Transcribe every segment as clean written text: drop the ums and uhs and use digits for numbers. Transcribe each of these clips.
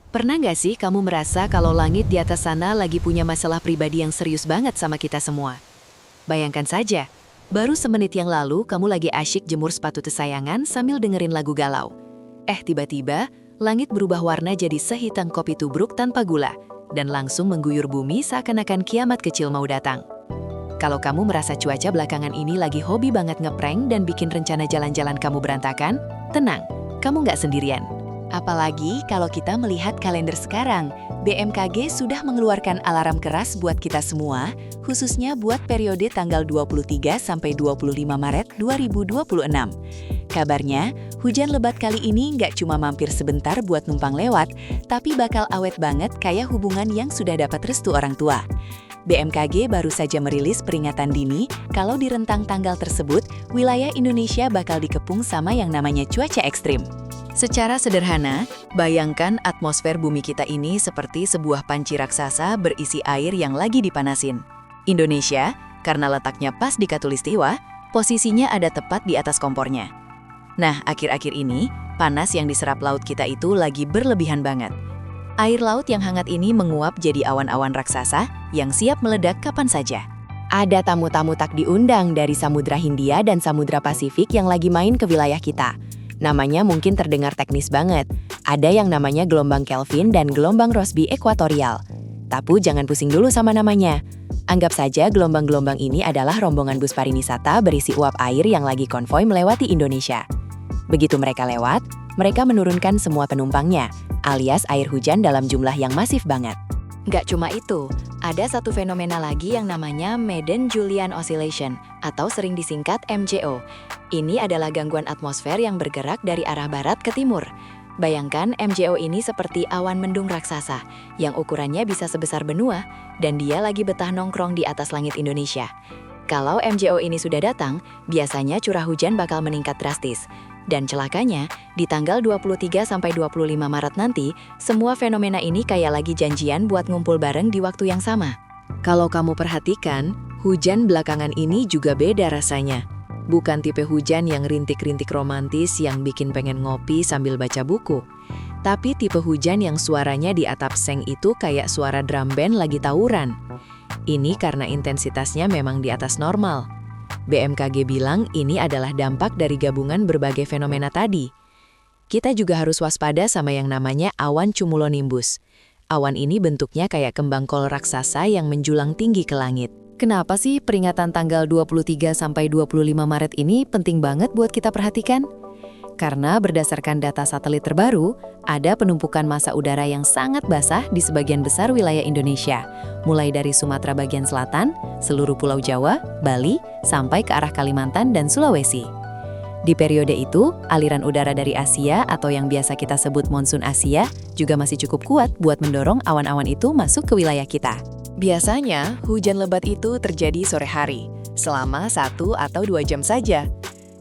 Pernah nggak sih kamu merasa kalau langit di atas sana lagi punya masalah pribadi yang serius banget sama kita semua? Bayangkan saja, baru semenit yang lalu kamu lagi asyik jemur sepatu kesayangan sambil dengerin lagu galau. Tiba-tiba, langit berubah warna jadi sehitam kopi tubruk tanpa gula, dan langsung mengguyur bumi seakan-akan kiamat kecil mau datang. Kalau kamu merasa cuaca belakangan ini lagi hobi banget ngeprank dan bikin rencana jalan-jalan kamu berantakan, tenang, kamu nggak sendirian. Apalagi kalau kita melihat kalender sekarang, BMKG sudah mengeluarkan alarm keras buat kita semua, khususnya buat periode tanggal 23 sampai 25 Maret 2026. Kabarnya, hujan lebat kali ini nggak cuma mampir sebentar buat numpang lewat, tapi bakal awet banget kayak hubungan yang sudah dapat restu orang tua. BMKG baru saja merilis peringatan dini kalau di rentang tanggal tersebut, wilayah Indonesia bakal dikepung sama yang namanya cuaca ekstrim. Secara sederhana, bayangkan atmosfer bumi kita ini seperti sebuah panci raksasa berisi air yang lagi dipanasin. Indonesia, karena letaknya pas di Khatulistiwa, posisinya ada tepat di atas kompornya. Nah, akhir-akhir ini, panas yang diserap laut kita itu lagi berlebihan banget. Air laut yang hangat ini menguap jadi awan-awan raksasa yang siap meledak kapan saja. Ada tamu-tamu tak diundang dari Samudra Hindia dan Samudra Pasifik yang lagi main ke wilayah kita. Namanya mungkin terdengar teknis banget. Ada yang namanya gelombang Kelvin dan gelombang Rossby ekuatorial. Tapi jangan pusing dulu sama namanya. Anggap saja gelombang-gelombang ini adalah rombongan bus pariwisata berisi uap air yang lagi konvoi melewati Indonesia. Begitu mereka lewat, mereka menurunkan semua penumpangnya, alias air hujan dalam jumlah yang masif banget. Nggak cuma itu, ada satu fenomena lagi yang namanya Madden-Julian Oscillation, atau sering disingkat MJO. Ini adalah gangguan atmosfer yang bergerak dari arah barat ke timur. Bayangkan MJO ini seperti awan mendung raksasa, yang ukurannya bisa sebesar benua, dan dia lagi betah nongkrong di atas langit Indonesia. Kalau MJO ini sudah datang, biasanya curah hujan bakal meningkat drastis. Dan celakanya, di tanggal 23-25 Maret nanti, semua fenomena ini kayak lagi janjian buat ngumpul bareng di waktu yang sama. Kalau kamu perhatikan, hujan belakangan ini juga beda rasanya. Bukan tipe hujan yang rintik-rintik romantis yang bikin pengen ngopi sambil baca buku. Tapi tipe hujan yang suaranya di atap seng itu kayak suara drum band lagi tawuran. Ini karena intensitasnya memang di atas normal. BMKG bilang ini adalah dampak dari gabungan berbagai fenomena tadi. Kita juga harus waspada sama yang namanya awan cumulonimbus. Awan ini bentuknya kayak kembang kol raksasa yang menjulang tinggi ke langit. Kenapa sih peringatan tanggal 23 sampai 25 Maret ini penting banget buat kita perhatikan? Karena berdasarkan data satelit terbaru, ada penumpukan massa udara yang sangat basah di sebagian besar wilayah Indonesia, mulai dari Sumatera bagian selatan, seluruh Pulau Jawa, Bali, sampai ke arah Kalimantan dan Sulawesi. Di periode itu, aliran udara dari Asia atau yang biasa kita sebut monsun Asia juga masih cukup kuat buat mendorong awan-awan itu masuk ke wilayah kita. Biasanya, hujan lebat itu terjadi sore hari, selama 1 atau 2 jam saja.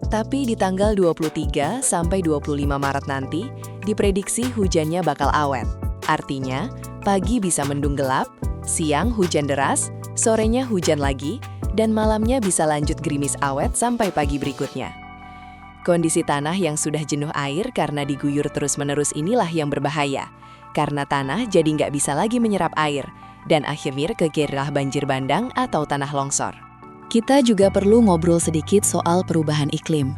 Tapi di tanggal 23 sampai 25 Maret nanti, diprediksi hujannya bakal awet. Artinya, pagi bisa mendung gelap, siang hujan deras, sorenya hujan lagi, dan malamnya bisa lanjut gerimis awet sampai pagi berikutnya. Kondisi tanah yang sudah jenuh air karena diguyur terus-menerus inilah yang berbahaya. Karena tanah jadi nggak bisa lagi menyerap air, dan akhirnya kegelah banjir bandang atau tanah longsor. Kita juga perlu ngobrol sedikit soal perubahan iklim.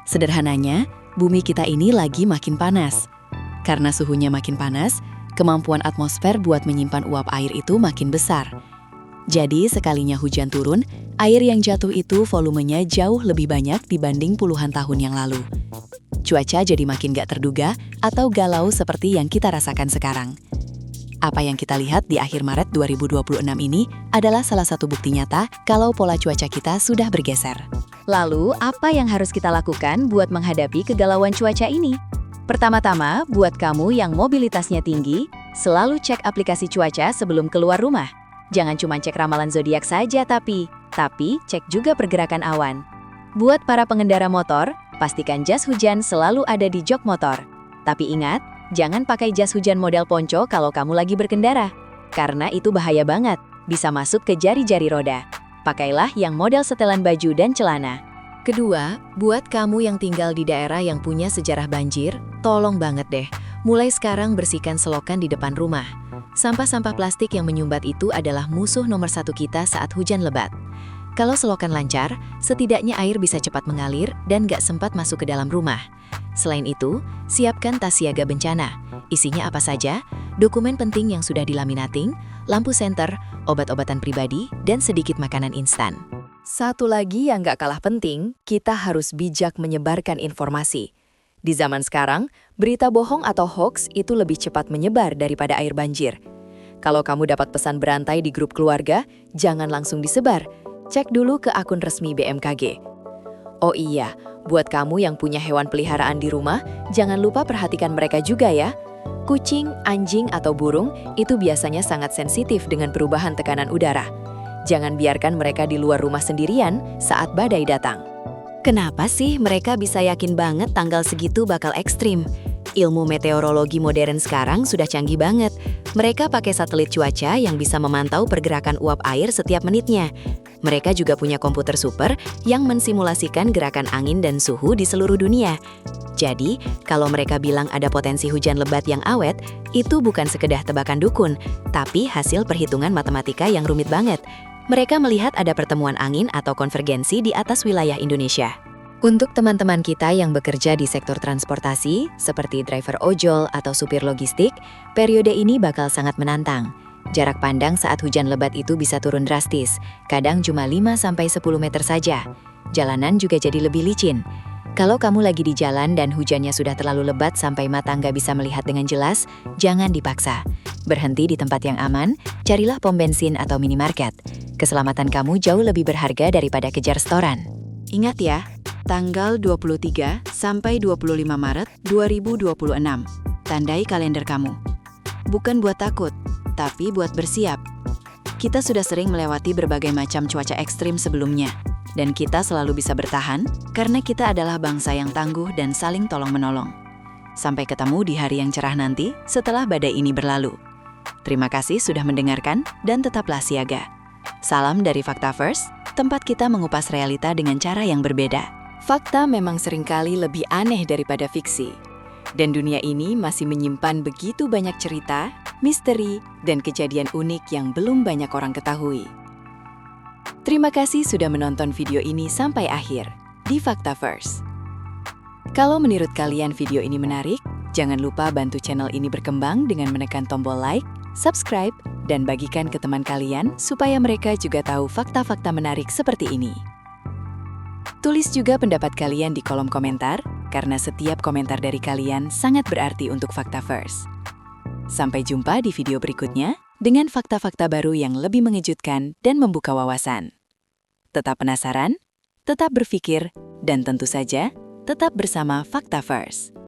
Sederhananya, bumi kita ini lagi makin panas. Karena suhunya makin panas, kemampuan atmosfer buat menyimpan uap air itu makin besar. Jadi, sekalinya hujan turun, air yang jatuh itu volumenya jauh lebih banyak dibanding puluhan tahun yang lalu. Cuaca jadi makin gak terduga atau galau seperti yang kita rasakan sekarang. Apa yang kita lihat di akhir Maret 2026 ini adalah salah satu bukti nyata kalau pola cuaca kita sudah bergeser. Lalu, apa yang harus kita lakukan buat menghadapi kegalauan cuaca ini? Pertama-tama, buat kamu yang mobilitasnya tinggi, selalu cek aplikasi cuaca sebelum keluar rumah. Jangan cuma cek ramalan zodiak saja tapi cek juga pergerakan awan. Buat para pengendara motor, pastikan jas hujan selalu ada di jok motor. Tapi ingat, jangan pakai jas hujan model ponco kalau kamu lagi berkendara, karena itu bahaya banget, bisa masuk ke jari-jari roda. Pakailah yang model setelan baju dan celana. Kedua, buat kamu yang tinggal di daerah yang punya sejarah banjir, tolong banget deh, Mulai sekarang bersihkan selokan di depan rumah. Sampah-sampah plastik yang menyumbat itu adalah musuh nomor satu kita saat hujan lebat. Kalau selokan lancar, setidaknya air bisa cepat mengalir dan gak sempat masuk ke dalam rumah. Selain itu, siapkan tas siaga bencana. Isinya apa saja? Dokumen penting yang sudah dilaminating, lampu senter, obat-obatan pribadi, dan sedikit makanan instan. Satu lagi yang gak kalah penting, kita harus bijak menyebarkan informasi. Di zaman sekarang, berita bohong atau hoax itu lebih cepat menyebar daripada air banjir. Kalau kamu dapat pesan berantai di grup keluarga, jangan langsung disebar. Cek dulu ke akun resmi BMKG. Oh iya, buat kamu yang punya hewan peliharaan di rumah, jangan lupa perhatikan mereka juga ya. Kucing, anjing, atau burung itu biasanya sangat sensitif dengan perubahan tekanan udara. Jangan biarkan mereka di luar rumah sendirian saat badai datang. Kenapa sih mereka bisa yakin banget tanggal segitu bakal ekstrim? Ilmu meteorologi modern sekarang sudah canggih banget. Mereka pakai satelit cuaca yang bisa memantau pergerakan uap air setiap menitnya. Mereka juga punya komputer super yang mensimulasikan gerakan angin dan suhu di seluruh dunia. Jadi, kalau mereka bilang ada potensi hujan lebat yang awet, itu bukan sekedar tebakan dukun, tapi hasil perhitungan matematika yang rumit banget. Mereka melihat ada pertemuan angin atau konvergensi di atas wilayah Indonesia. Untuk teman-teman kita yang bekerja di sektor transportasi, seperti driver ojol atau supir logistik, periode ini bakal sangat menantang. Jarak pandang saat hujan lebat itu bisa turun drastis, kadang cuma 5-10 meter saja. Jalanan juga jadi lebih licin. Kalau kamu lagi di jalan dan hujannya sudah terlalu lebat sampai mata nggak bisa melihat dengan jelas, jangan dipaksa. Berhenti di tempat yang aman, carilah pom bensin atau minimarket. Keselamatan kamu jauh lebih berharga daripada kejar setoran. Ingat ya, tanggal 23 sampai 25 Maret 2026. Tandai kalender kamu. Bukan buat takut, tapi buat bersiap. Kita sudah sering melewati berbagai macam cuaca ekstrim sebelumnya, dan kita selalu bisa bertahan karena kita adalah bangsa yang tangguh dan saling tolong-menolong. Sampai ketemu di hari yang cerah nanti setelah badai ini berlalu. Terima kasih sudah mendengarkan dan tetaplah siaga. Salam dari Fakta First, tempat kita mengupas realita dengan cara yang berbeda. Fakta memang seringkali lebih aneh daripada fiksi. Dan dunia ini masih menyimpan begitu banyak cerita, misteri, dan kejadian unik yang belum banyak orang ketahui. Terima kasih sudah menonton video ini sampai akhir di Fakta First. Kalau menurut kalian video ini menarik, jangan lupa bantu channel ini berkembang dengan menekan tombol like, subscribe, dan bagikan ke teman kalian supaya mereka juga tahu fakta-fakta menarik seperti ini. Tulis juga pendapat kalian di kolom komentar, karena setiap komentar dari kalian sangat berarti untuk Fakta First. Sampai jumpa di video berikutnya dengan fakta-fakta baru yang lebih mengejutkan dan membuka wawasan. Tetap penasaran, tetap berpikir, dan tentu saja tetap bersama Fakta First.